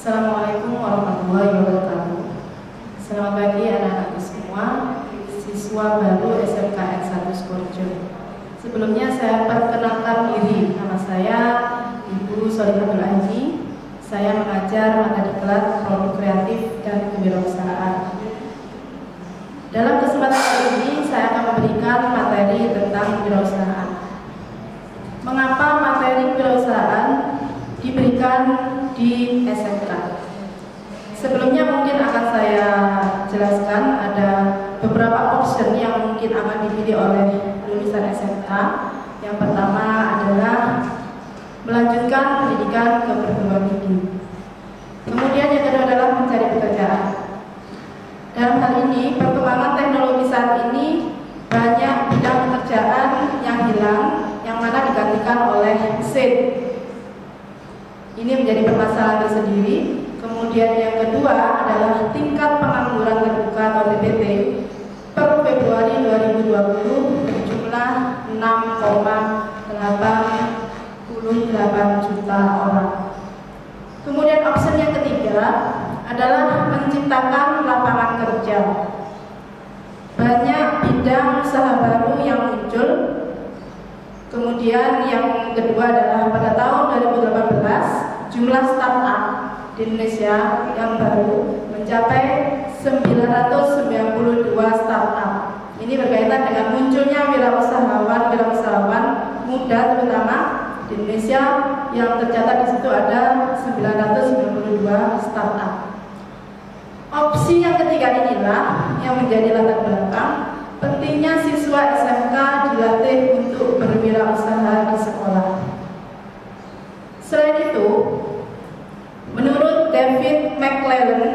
Assalamualaikum warahmatullahi wabarakatuh. Selamat pagi anak-anakku semua, siswa baru SMK N1 Sukorejo. Sebelumnya saya perkenalkan diri, nama saya Ibu Solihatul Aji. Saya mengajar mata diklat produk kreatif dan kewirausahaan. Dalam kesempatan kali ini saya akan memberikan materi tentang kewirausahaan. Mengapa materi kewirausahaan diberikan di SMK? Sebelumnya mungkin akan saya jelaskan ada beberapa option yang mungkin akan dipilih oleh lulusan SMK. Yang pertama adalah melanjutkan pendidikan ke perguruan tinggi. Kemudian yang kedua adalah mencari pekerjaan. Dalam hal ini, perkembangan teknologi saat ini banyak bidang pekerjaan yang hilang, yang mana digantikan oleh mesin. Ini menjadi permasalahan tersendiri. Kemudian yang kedua adalah tingkat pengangguran terbuka atau TPT per Februari 2020 berjumlah 6,88 juta orang. Kemudian option yang ketiga adalah menciptakan lapangan kerja. Banyak bidang usaha baru yang muncul. Kemudian yang kedua adalah pada tahun 2018 jumlah startup di Indonesia yang baru mencapai 992 startup. Ini berkaitan dengan munculnya wirausahawan muda terutama di Indonesia, yang tercatat di situ ada 992 startup. Opsi yang ketiga inilah yang menjadi latar belakang pentingnya siswa SMK dilatih untuk berwirausaha di sekolah. Selain itu, menurut David McClellan,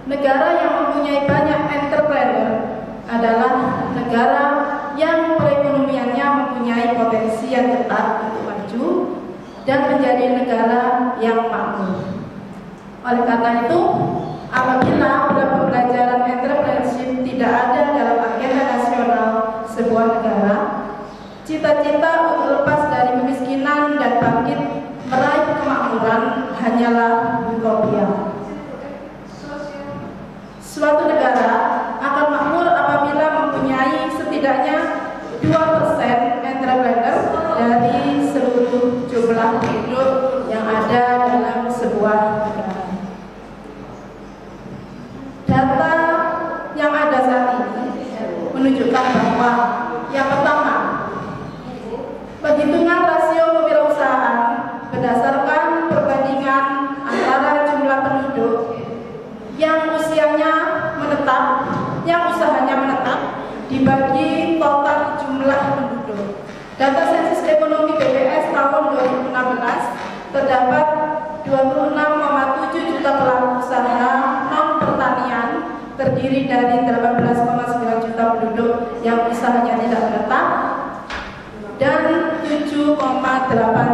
negara yang mempunyai banyak entrepreneur adalah negara yang perekonomiannya mempunyai potensi yang ketat untuk maju dan menjadi negara yang makmur. Oleh karena itu, apabila pembelajaran entrepreneurship tidak ada dalam agenda nasional sebuah negara, cita-cita untuk lepas dari kemiskinan dan bangkit meraih kemakmuran hanyalah utopia. Suatu negara akan makmur apabila mempunyai setidaknya 2% entrepreneur dari seluruh jumlah penduduk yang ada dalam sebuah negara. Data yang ada saat ini menunjukkan bahwa yang pertama, perhitungan rasio kewirausahaan berdasarkan perbandingan antara jumlah penduduk yang usianya menetap, yang usahanya menetap dibagi total jumlah penduduk. Data sensus ekonomi BPS tahun 2016 terdapat 26,7 juta pelaku usaha non pertanian terdiri dari 18,9 juta penduduk yang usahanya tidak menetap dan 7,8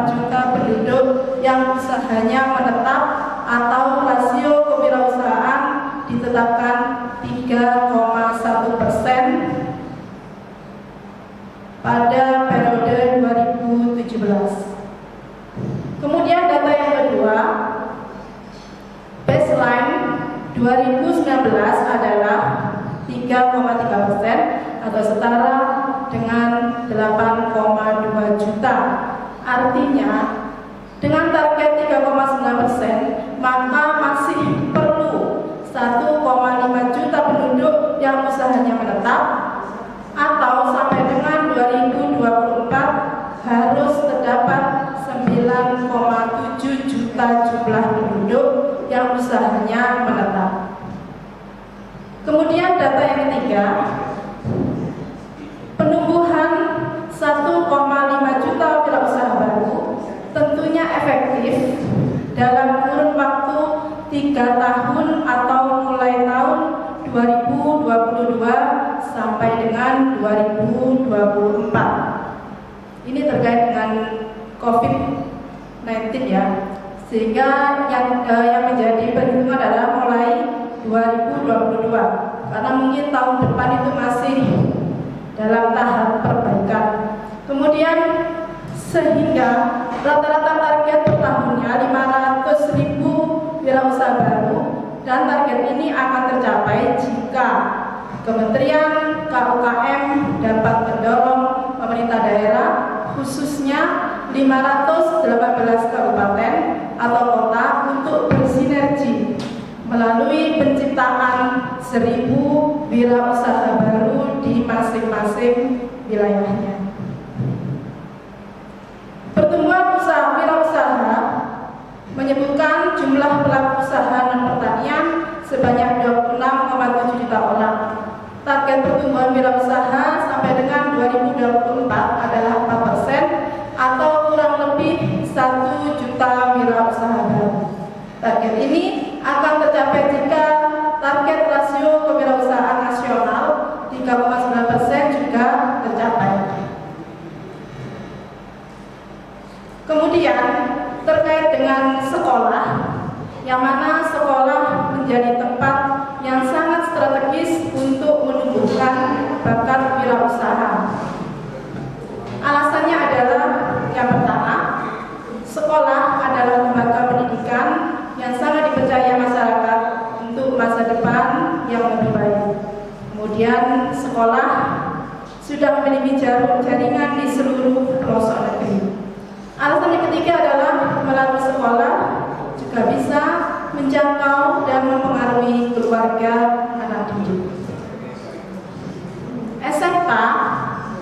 juta penduduk yang usahanya menetap atau rasio kewirausahaan ditetapkan 3,1% pada periode 2017. Kemudian data yang kedua, baseline 2019 adalah 3,3% atau setara dengan 8,2 juta. Artinya dengan target 3,9%, maka masih perlu 1,5 juta penduduk yang usahanya menetap, atau sampai dengan 2024 harus terdapat 9,7 juta jumlah penduduk yang usahanya menetap. Kemudian data yang ketiga, penumbuhan 1,5 juta wirausaha baru tentunya efektif dalam kurun waktu 3 tahun atau mulai tahun 2022 sampai dengan 2024. Ini terkait dengan COVID-19 ya, sehingga yang menjadi perhitungan adalah mulai 2022, karena mungkin tahun depan itu masih dalam tahap perbaikan. Kemudian sehingga rata-rata target per tahunnya 500.000 wirausaha wirausaha baru, dan target ini akan tercapai jika Kementerian KUKM dapat mendorong pemerintah daerah, khususnya 518 kabupaten atau kota untuk bersinergi melalui penciptaan 1000 wirausaha baru di masing-masing wilayahnya. Pertumbuhan usaha wirausaha menyebutkan jumlah pelaku usaha non-pertanian sebanyak 26,7 juta orang. Target pertumbuhan wirausaha sampai dengan 2024 adalah 4% atau kurang lebih 1 juta wirausaha baru. Target ini akan tercapai jika target rasio kewirausahaan nasional 3,9% juga tercapai. Kemudian terkait dengan sekolah, yang mana sekolah menjadi tempat yang sangat strategis untuk menumbuhkan bakat wirausaha. Alasannya adalah yang pertama, sekolah adalah lembaga pendidikan yang sangat dipercaya masyarakat untuk masa depan yang lebih baik. Kemudian sekolah sudah memiliki jaringan di seluruh pelosok negeri. Alasan yang ketiga adalah melalui sekolah juga bisa menjangkau dan mempengaruhi keluarga anak didik. SMK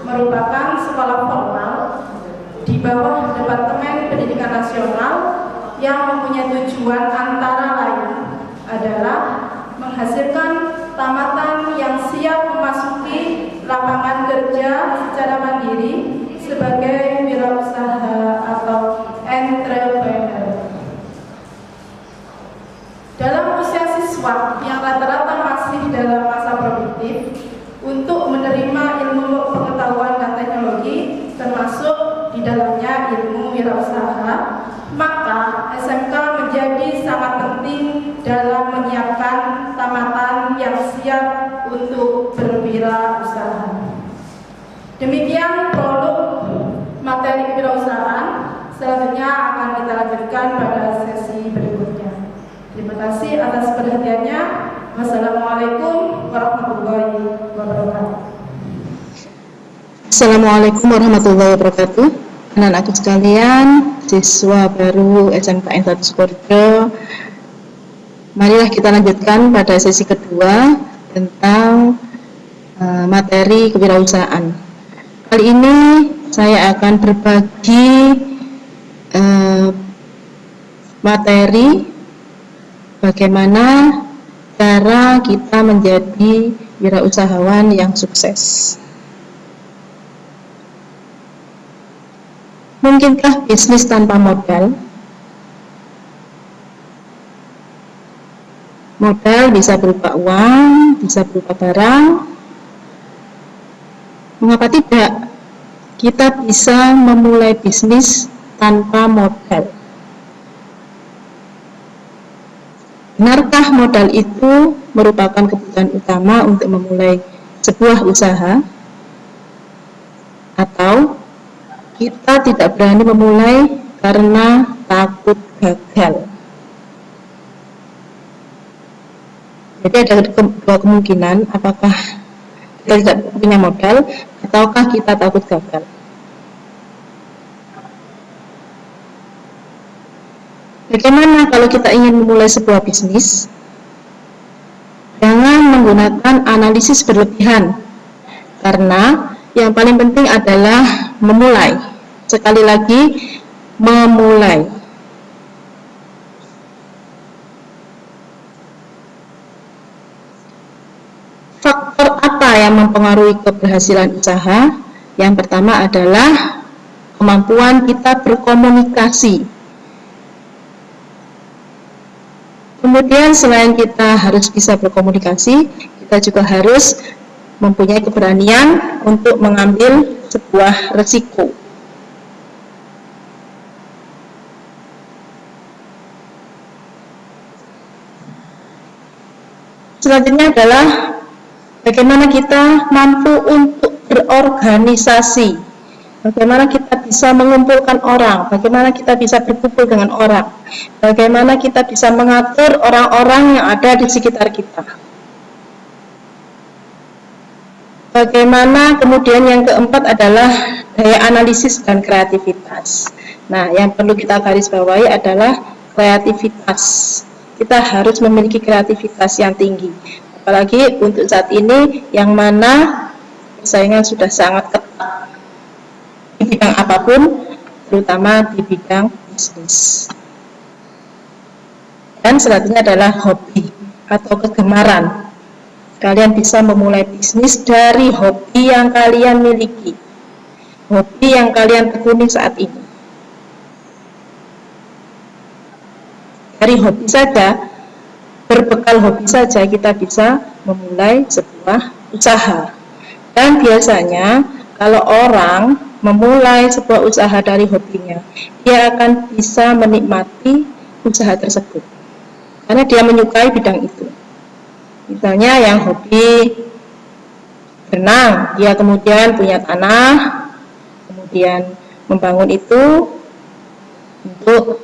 merupakan sekolah formal di bawah Departemen Pendidikan Nasional yang mempunyai tujuan antara lain adalah menghasilkan tamatan yang siap memasuki lapangan kerja secara mandiri sebagai wirausaha atau entrepreneur. Dalam usia siswa yang rata-rata masih dalam masa produktif, untuk menerima ilmu pengetahuan dan teknologi, termasuk di dalamnya ilmu wirausaha, maka SMK menjadi sangat penting dalam menyiapkan tamatan yang siap untuk berwirausaha. Demikian prolog materi kewirausahaan. Selanjutnya akan kita lanjutkan pada sesi berikutnya. Terima kasih atas perhatiannya. Wassalamualaikum warahmatullahi wabarakatuh. Assalamualaikum warahmatullahi wabarakatuh. Anak-anak sekalian, siswa baru SMKN 1 Sukorejo, marilah kita lanjutkan pada sesi kedua tentang materi kewirausahaan. Kali ini saya akan berbagi materi bagaimana cara kita menjadi wirausahawan yang sukses. Mungkinkah bisnis tanpa modal? Modal bisa berupa uang, bisa berupa barang. Mengapa tidak? Kita bisa memulai bisnis tanpa modal. Benarkah modal itu merupakan kebutuhan utama untuk memulai sebuah usaha? Atau kita tidak berani memulai karena takut gagal? Jadi ada dua kemungkinan, apakah kita tidak punya modal ataukah kita takut gagal. Bagaimana kalau kita ingin memulai sebuah bisnis? Jangan menggunakan analisis berlebihan, karena yang paling penting adalah memulai. Sekali lagi, memulai. Faktor apa yang mempengaruhi keberhasilan usaha? Yang pertama adalah kemampuan kita berkomunikasi. Kemudian selain kita harus bisa berkomunikasi, kita juga harus mempunyai keberanian untuk mengambil sebuah resiko. Selanjutnya adalah bagaimana kita mampu untuk berorganisasi. bagaimana kita bisa mengumpulkan orang, bagaimana kita bisa berkumpul dengan orang, bagaimana kita bisa mengatur orang-orang yang ada di sekitar kita. Bagaimana kemudian yang keempat adalah daya analisis dan kreativitas. Nah, yang perlu kita garis bawahi adalah kreativitas. Kita harus memiliki kreativitas yang tinggi. Apalagi untuk saat ini yang mana persaingan sudah sangat ketat di bidang apapun, terutama di bidang bisnis. Dan selanjutnya adalah hobi atau kegemaran. Kalian bisa memulai bisnis dari hobi yang kalian miliki, hobi yang kalian tekuni saat ini. Dari hobi saja, berbekal hobi saja kita bisa memulai sebuah usaha. Dan biasanya kalau orang memulai sebuah usaha dari hobinya, dia akan bisa menikmati usaha tersebut karena dia menyukai bidang itu. Misalnya yang hobi berenang, dia kemudian punya tanah, kemudian membangun itu untuk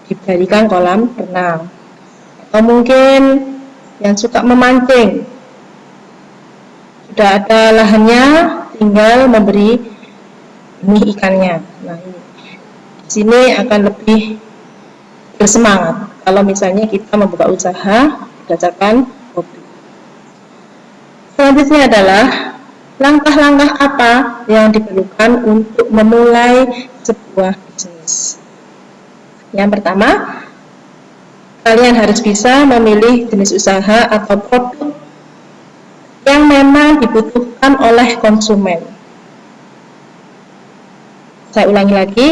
dijadikan kolam renang. Atau mungkin yang suka memancing, sudah ada lahannya, tinggal memberi benih ikannya. Nah, di sini akan lebih bersemangat kalau misalnya kita membuka usaha berdasarkan hobi. Selanjutnya adalah langkah-langkah apa yang diperlukan untuk memulai sebuah bisnis. Yang pertama, kalian harus bisa memilih jenis usaha atau produk yang memang dibutuhkan oleh konsumen. Saya ulangi lagi,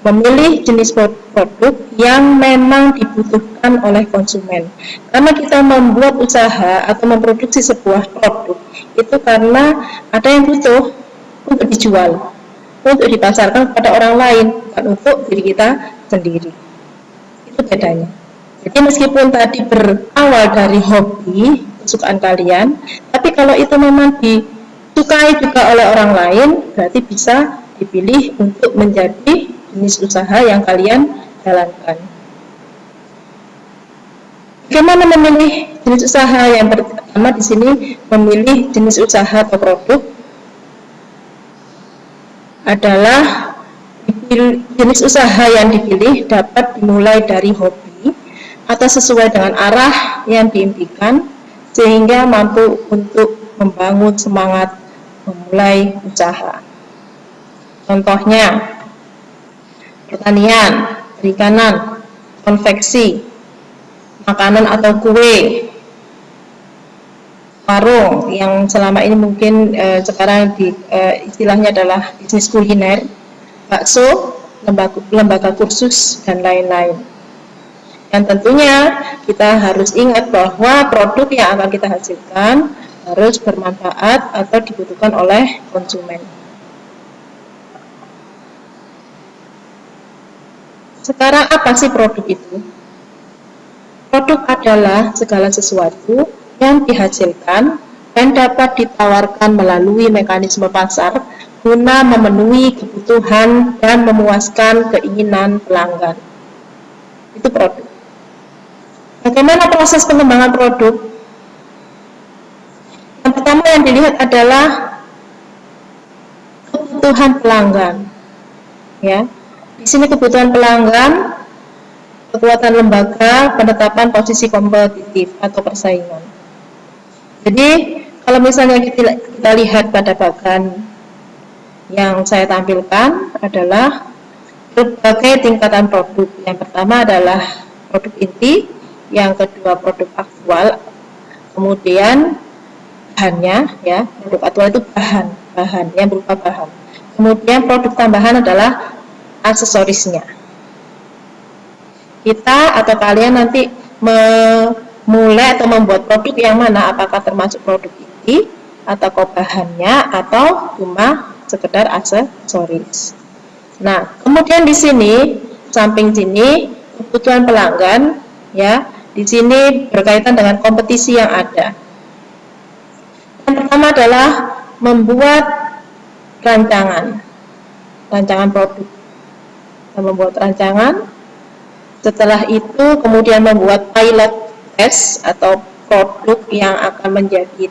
memilih jenis produk yang memang dibutuhkan oleh konsumen. Karena kita membuat usaha atau memproduksi sebuah produk, itu karena ada yang butuh untuk dijual, untuk dipasarkan kepada orang lain, bukan untuk diri kita sendiri. Itu bedanya. Jadi meskipun tadi berawal dari hobi, kesukaan kalian, tapi kalau itu memang disukai juga oleh orang lain, berarti bisa dipilih untuk menjadi jenis usaha yang kalian jalankan. Bagaimana memilih jenis usaha? Yang pertama di sini memilih jenis usaha atau produk adalah jenis usaha yang dipilih dapat dimulai dari hobi atau sesuai dengan arah yang diimpikan sehingga mampu untuk membangun semangat memulai usaha. Contohnya, pertanian, perikanan, konveksi, makanan atau kue, warung yang selama ini mungkin sekarang istilahnya adalah bisnis kuliner, bakso, lembaga kursus, dan lain-lain. Dan tentunya kita harus ingat bahwa produk yang akan kita hasilkan harus bermanfaat atau dibutuhkan oleh konsumen. Sekarang apa sih produk itu? Produk adalah segala sesuatu yang dihasilkan dan dapat ditawarkan melalui mekanisme pasar guna memenuhi kebutuhan dan memuaskan keinginan pelanggan. Itu produk. Bagaimana proses pengembangan produk? Yang pertama yang dilihat adalah kebutuhan pelanggan. Ya. Di sini kebutuhan pelanggan, kekuatan lembaga, penetapan posisi kompetitif atau persaingan. Jadi kalau misalnya kita lihat pada bagan yang saya tampilkan adalah berbagai tingkatan produk. Yang pertama adalah produk inti, yang kedua produk aktual, kemudian bahannya, ya, produk aktual itu bahan yang berupa bahan. Kemudian produk tambahan adalah aksesorisnya. Kita atau kalian nanti memulai atau membuat produk yang mana, apakah termasuk produk inti atau bahannya atau cuma sekedar aksesoris. Nah, kemudian di sini samping sini kebutuhan pelanggan, ya, di sini berkaitan dengan kompetisi yang ada. Yang pertama adalah membuat rancangan. rancangan produk. Kita membuat rancangan, setelah itu kemudian membuat pilot test atau produk yang akan menjadi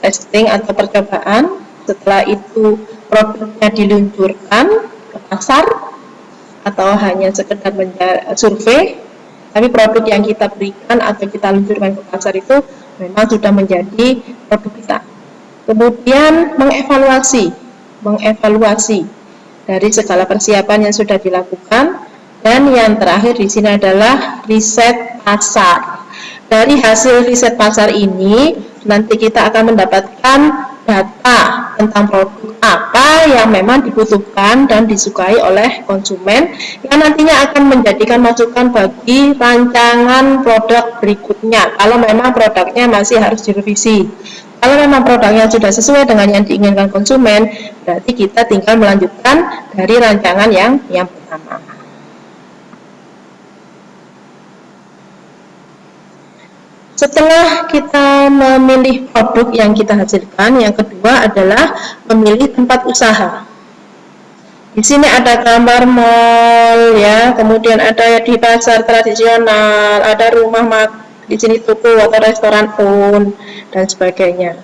testing atau percobaan. Setelah itu produknya diluncurkan ke pasar atau hanya sekedar survei, tapi produk yang kita berikan atau kita luncurkan ke pasar itu memang sudah menjadi produk kita. Kemudian mengevaluasi dari segala persiapan yang sudah dilakukan, dan yang terakhir di sini adalah riset pasar. Dari hasil riset pasar ini nanti kita akan mendapatkan data tentang produk apa yang memang dibutuhkan dan disukai oleh konsumen, yang nantinya akan menjadikan masukan bagi rancangan produk berikutnya kalau memang produknya masih harus direvisi. Kalau memang produknya sudah sesuai dengan yang diinginkan konsumen, berarti kita tinggal melanjutkan dari rancangan yang pertama. Setelah kita memilih produk yang kita hasilkan, yang kedua adalah memilih tempat usaha. Di sini ada gambar mall ya, kemudian ada di pasar tradisional, ada rumah makan, di sini toko atau restoran pun, dan sebagainya.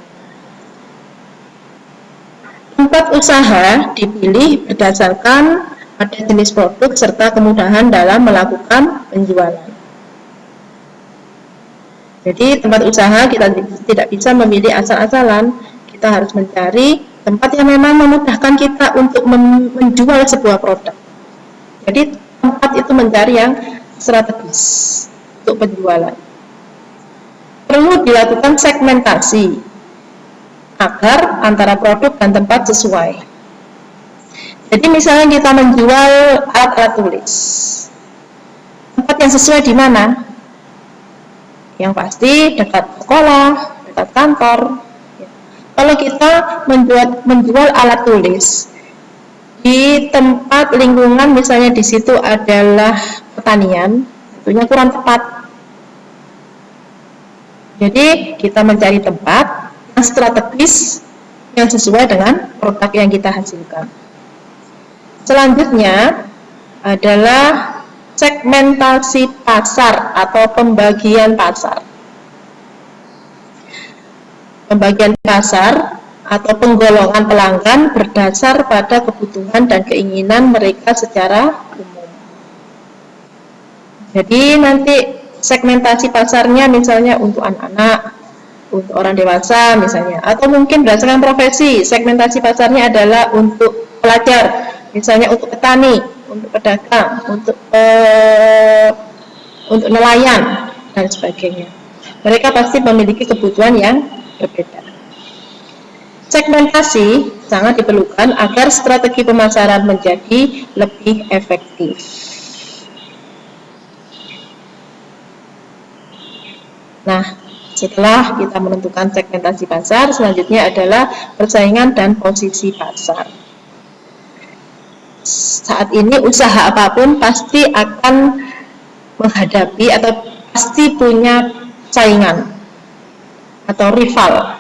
Tempat usaha dipilih berdasarkan pada jenis produk serta kemudahan dalam melakukan penjualan. Jadi tempat usaha kita tidak bisa memilih asal-asalan, kita harus mencari tempat yang memang memudahkan kita untuk menjual sebuah produk. Jadi tempat itu mencari yang strategis untuk penjualan. Perlu dilakukan segmentasi agar antara produk dan tempat sesuai. Jadi misalnya kita menjual alat-alat tulis, tempat yang sesuai di mana? Yang pasti dekat sekolah, dekat kantor. Kalau kita menjual alat tulis di tempat lingkungan, misalnya di situ adalah pertanian, tentunya kurang tepat. Jadi kita mencari tempat yang strategis yang sesuai dengan produk yang kita hasilkan. Selanjutnya adalah segmentasi pasar atau pembagian pasar. Pembagian pasar atau penggolongan pelanggan berdasar pada kebutuhan dan keinginan mereka secara umum. Jadi nanti segmentasi pasarnya misalnya untuk anak-anak, untuk orang dewasa misalnya, atau mungkin berdasarkan profesi. Segmentasi pasarnya adalah untuk pelajar, misalnya untuk petani, untuk pedagang, untuk nelayan dan sebagainya. Mereka pasti memiliki kebutuhan yang berbeda. Segmentasi sangat diperlukan agar strategi pemasaran menjadi lebih efektif. Nah, setelah kita menentukan segmentasi pasar, selanjutnya adalah persaingan dan posisi pasar. Saat ini usaha apapun pasti akan menghadapi atau pasti punya saingan atau rival.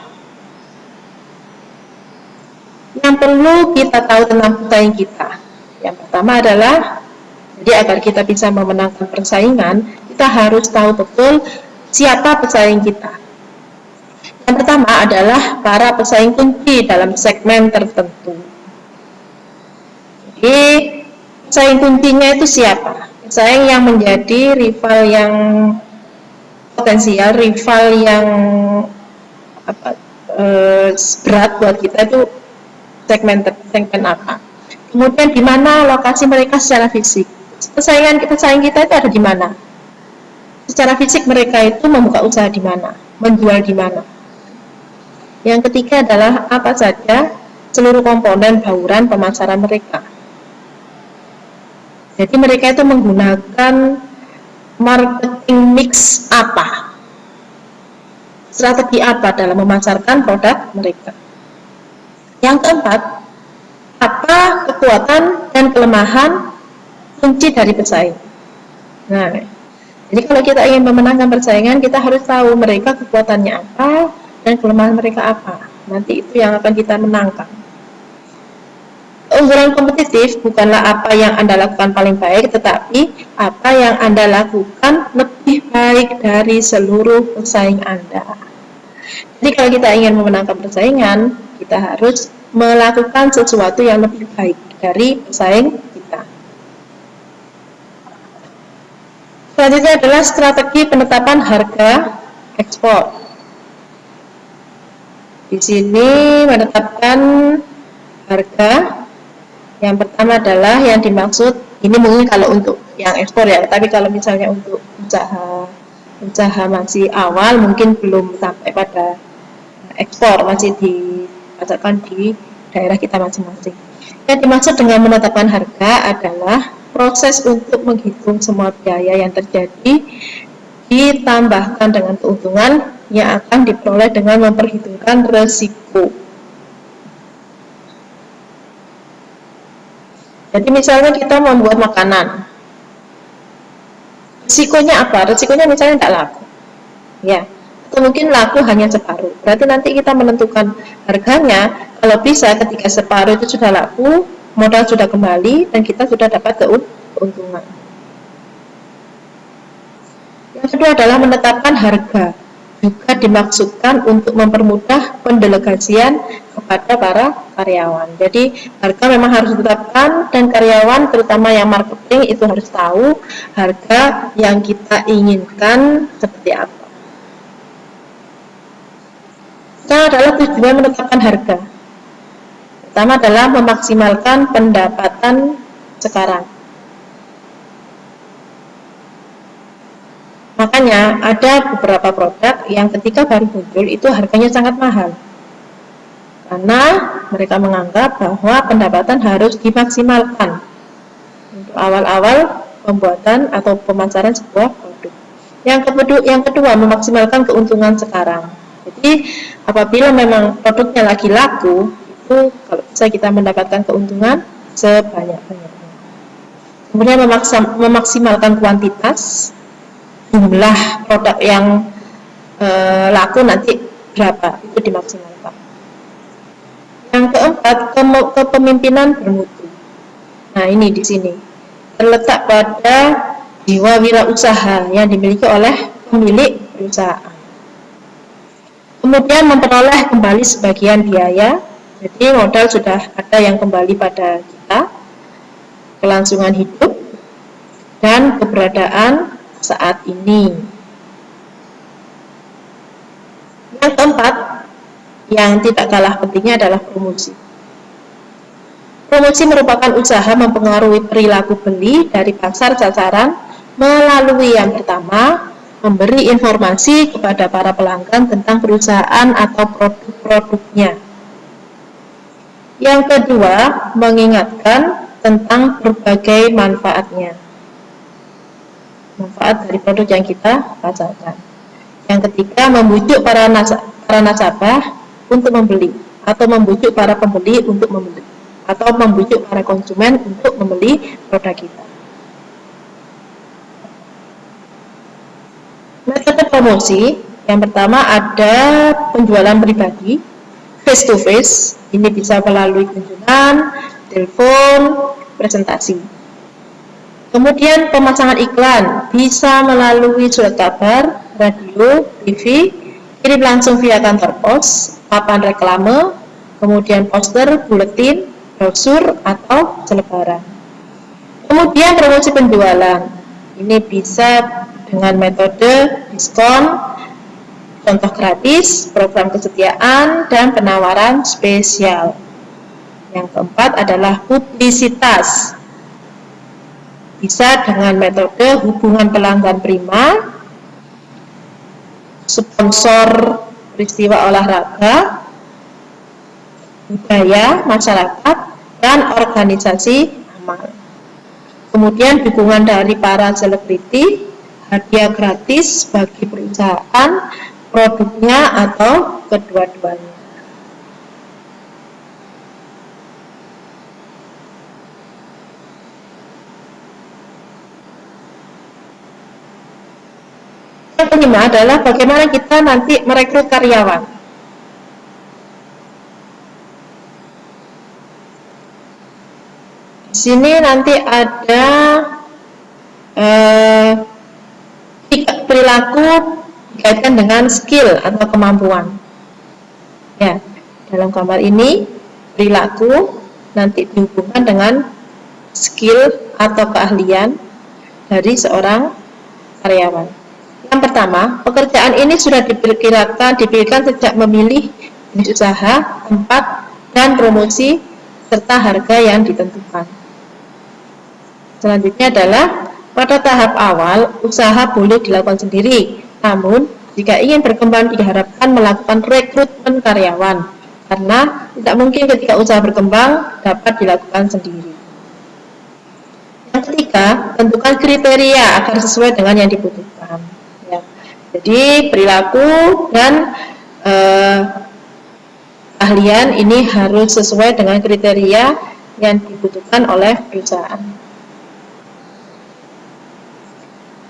Yang perlu kita tahu tentang pesaing kita, yang pertama adalah, jadi agar kita bisa memenangkan persaingan, kita harus tahu betul siapa pesaing kita. Yang pertama adalah para pesaing kunci dalam segmen tertentu. Jadi pesaing kuncinya itu siapa? Pesaing yang menjadi rival yang potensial, rival yang berat buat kita itu segmen apa? Kemudian di mana lokasi mereka secara fisik? Pesaing kita itu ada di mana? Secara fisik mereka itu membuka usaha di mana? Menjual di mana? Yang ketiga adalah apa saja seluruh komponen bauran pemasaran mereka. Jadi mereka itu menggunakan marketing mix apa? Strategi apa dalam memasarkan produk mereka? Yang keempat, apa kekuatan dan kelemahan kunci dari pesaing? Nah, jadi kalau kita ingin memenangkan persaingan, kita harus tahu mereka kekuatannya apa dan kelemahan mereka apa. Nanti itu yang akan kita menangkan. Keunggulan kompetitif bukanlah apa yang Anda lakukan paling baik, tetapi apa yang Anda lakukan lebih baik dari seluruh pesaing Anda. Jadi kalau kita ingin memenangkan persaingan, kita harus melakukan sesuatu yang lebih baik dari pesaing kita. Selanjutnya adalah strategi penetapan harga ekspor. Di sini menetapkan harga. Yang pertama adalah yang dimaksud, ini mungkin kalau untuk yang ekspor ya, tapi kalau misalnya untuk usaha masih awal, mungkin belum sampai pada ekspor, masih dipasarkan di daerah kita masing-masing. Yang dimaksud dengan menetapkan harga adalah proses untuk menghitung semua biaya yang terjadi ditambahkan dengan keuntungan yang akan diperoleh dengan memperhitungkan resiko. Jadi misalnya kita membuat makanan, risikonya apa? Risikonya misalnya tidak laku, ya, atau mungkin laku hanya separuh. Berarti nanti kita menentukan harganya. Kalau bisa ketika separuh itu sudah laku, modal sudah kembali dan kita sudah dapat keuntungan. Yang kedua adalah menetapkan harga. Juga dimaksudkan untuk mempermudah pendelegasian kepada para karyawan. Jadi harga memang harus ditetapkan dan karyawan terutama yang marketing itu harus tahu harga yang kita inginkan seperti apa. Yang adalah tujuan menetapkan harga. Pertama adalah memaksimalkan pendapatan sekarang. Makanya ada beberapa produk yang ketika baru muncul itu harganya sangat mahal. Karena mereka menganggap bahwa pendapatan harus dimaksimalkan untuk awal-awal pembuatan atau pemasaran sebuah produk. Yang kedua memaksimalkan keuntungan sekarang. Jadi apabila memang produknya lagi laku, itu kalau bisa kita mendapatkan keuntungan sebanyak-banyaknya. Kemudian memaksimalkan kuantitas, jumlah produk yang laku nanti berapa, itu dimaksimalkan. Yang keempat, kepemimpinan bermutu. Nah, ini di sini terletak pada jiwa wirausaha yang dimiliki oleh pemilik perusahaan. Kemudian memperoleh kembali sebagian biaya, jadi modal sudah ada yang kembali pada kita, kelangsungan hidup dan keberadaan saat ini. Yang keempat, yang tidak kalah pentingnya adalah promosi. Promosi merupakan usaha mempengaruhi perilaku beli dari pasar sasaran melalui yang pertama, memberi informasi kepada para pelanggan tentang perusahaan atau produk-produknya. Yang kedua, mengingatkan tentang berbagai manfaatnya. Manfaat dari produk yang kita pasarkan. Yang ketiga, membujuk para nasabah untuk membeli, atau membujuk para pembeli untuk membeli, atau membujuk para konsumen untuk membeli produk kita. Metode promosi yang pertama ada penjualan pribadi, face to face. Ini bisa melalui kunjungan, telepon, presentasi. Kemudian pemasangan iklan bisa melalui surat kabar, radio, TV, kirim langsung via kantor pos, papan reklame, kemudian poster, buletin, brosur atau selebaran. Kemudian promosi penjualan. Ini bisa dengan metode diskon, contoh gratis, program kesetiaan, dan penawaran spesial. Yang keempat adalah publisitas. Bisa dengan metode hubungan pelanggan prima, sponsor peristiwa olahraga, budaya, masyarakat, dan organisasi amal. Kemudian dukungan dari para selebriti, hadiah gratis bagi perusahaan, produknya atau kedua-duanya. Yang kelima adalah bagaimana kita nanti merekrut karyawan. Di sini nanti ada perilaku dikaitkan dengan skill atau kemampuan. Ya, dalam gambar ini perilaku nanti dihubungkan dengan skill atau keahlian dari seorang karyawan. Yang pertama, pekerjaan ini sudah dipikirkan sejak memilih jenis usaha, tempat, dan promosi serta harga yang ditentukan. Selanjutnya adalah pada tahap awal usaha boleh dilakukan sendiri, namun jika ingin berkembang diharapkan melakukan rekrutmen karyawan, karena tidak mungkin ketika usaha berkembang dapat dilakukan sendiri. Yang ketiga, tentukan kriteria agar sesuai dengan yang dibutuhkan. Ya. Jadi perilaku dan keahlian ini harus sesuai dengan kriteria yang dibutuhkan oleh perusahaan.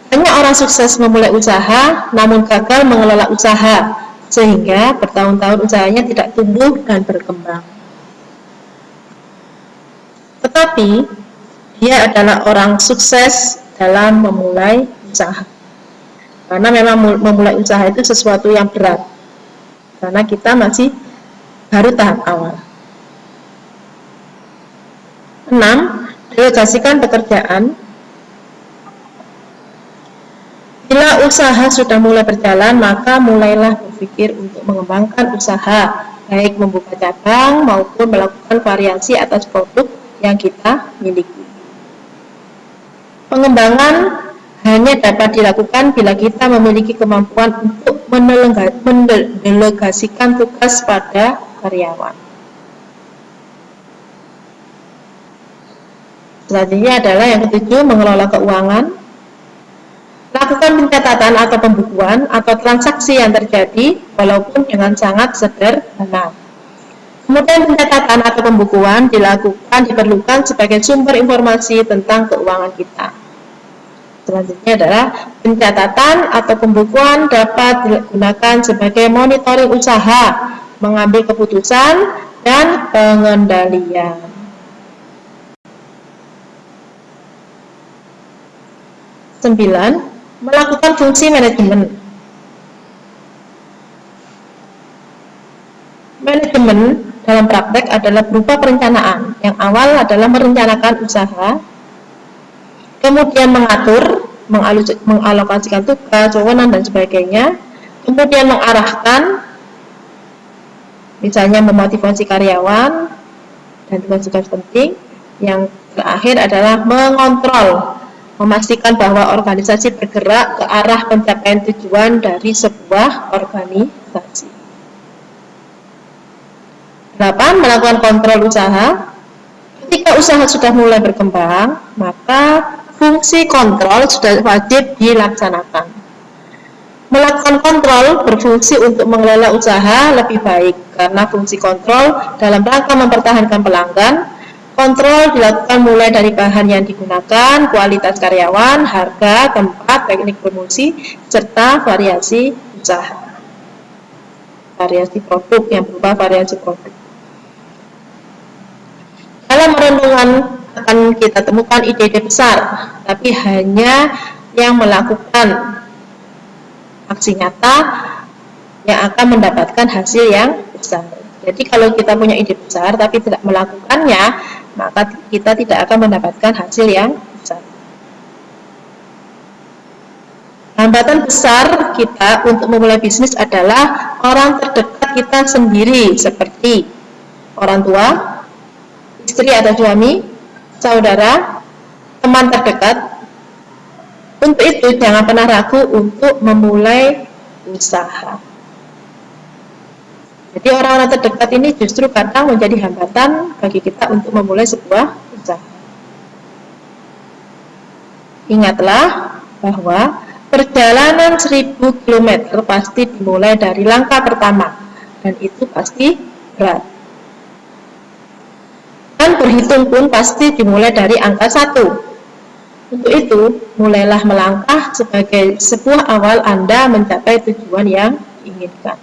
Banyak orang sukses memulai usaha, namun gagal mengelola usaha, sehingga bertahun-tahun usahanya tidak tumbuh dan berkembang. Tetapi, dia adalah orang sukses dalam memulai usaha. Karena memang memulai usaha itu sesuatu yang berat. Karena kita masih baru tahap awal. 6. Delegasikan pekerjaan. Bila usaha sudah mulai berjalan, maka mulailah berpikir untuk mengembangkan usaha, baik membuka cabang maupun melakukan variasi atas produk yang kita miliki. Pengembangan hanya dapat dilakukan bila kita memiliki kemampuan untuk mendelegasikan tugas pada karyawan. Selanjutnya adalah yang ketujuh, mengelola keuangan. Lakukan pencatatan atau pembukuan atau transaksi yang terjadi walaupun dengan sangat sederhana. Kemudian pencatatan atau pembukuan diperlukan sebagai sumber informasi tentang keuangan kita. Selanjutnya adalah pencatatan atau pembukuan dapat digunakan sebagai monitoring usaha, mengambil keputusan, dan pengendalian. 9. Melakukan fungsi manajemen. Manajemen dalam praktek adalah berupa perencanaan. Yang awal adalah merencanakan usaha, kemudian mengatur, mengalokasikan tugas, wewenang, dan sebagainya, kemudian mengarahkan, misalnya memotivasi karyawan, dan tugas-tugas penting. Yang terakhir adalah mengontrol, memastikan bahwa organisasi bergerak ke arah pencapaian tujuan dari sebuah organisasi. 8. Melakukan kontrol usaha. Ketika usaha sudah mulai berkembang, maka fungsi kontrol sudah wajib dilaksanakan. Melakukan kontrol berfungsi untuk mengelola usaha lebih baik, karena fungsi kontrol dalam rangka mempertahankan pelanggan. Kontrol dilakukan mulai dari bahan yang digunakan, kualitas karyawan, harga, tempat, teknik promosi, serta variasi usaha. Variasi produk yang berupa variasi produk. Dalam renungan akan kita temukan ide-ide besar, tapi hanya yang melakukan aksi nyata yang akan mendapatkan hasil yang besar. Jadi kalau kita punya ide besar tapi tidak melakukannya, maka kita tidak akan mendapatkan hasil yang besar. Hambatan besar kita untuk memulai bisnis adalah orang terdekat kita sendiri, seperti orang tua, istri atau suami, saudara, teman terdekat. Untuk itu jangan pernah ragu untuk memulai usaha. Jadi orang-orang terdekat ini justru kadang menjadi hambatan bagi kita untuk memulai sebuah usaha. Ingatlah bahwa perjalanan 1000 km pasti dimulai dari langkah pertama, dan itu pasti berat. Dan berhitung pun pasti dimulai dari angka 1. Untuk itu, mulailah melangkah sebagai sebuah awal Anda mencapai tujuan yang diinginkan.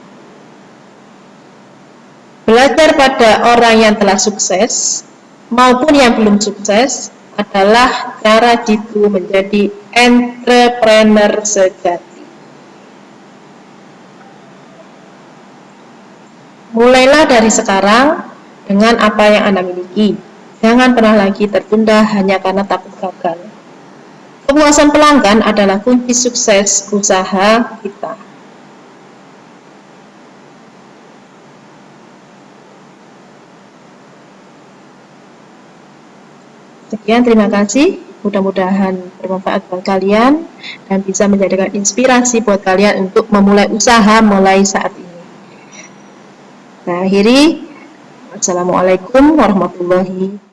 Belajar pada orang yang telah sukses maupun yang belum sukses adalah cara Jitu menjadi entrepreneur sejati. Mulailah dari sekarang dengan apa yang Anda miliki. Jangan pernah lagi tertunda hanya karena takut gagal. Kepuasan pelanggan adalah kunci sukses usaha kita. Sekian, terima kasih. Mudah-mudahan bermanfaat buat kalian dan bisa menjadikan inspirasi buat kalian untuk memulai usaha mulai saat ini. Nah, akhiri. Assalamualaikum warahmatullahi wabarakatuh.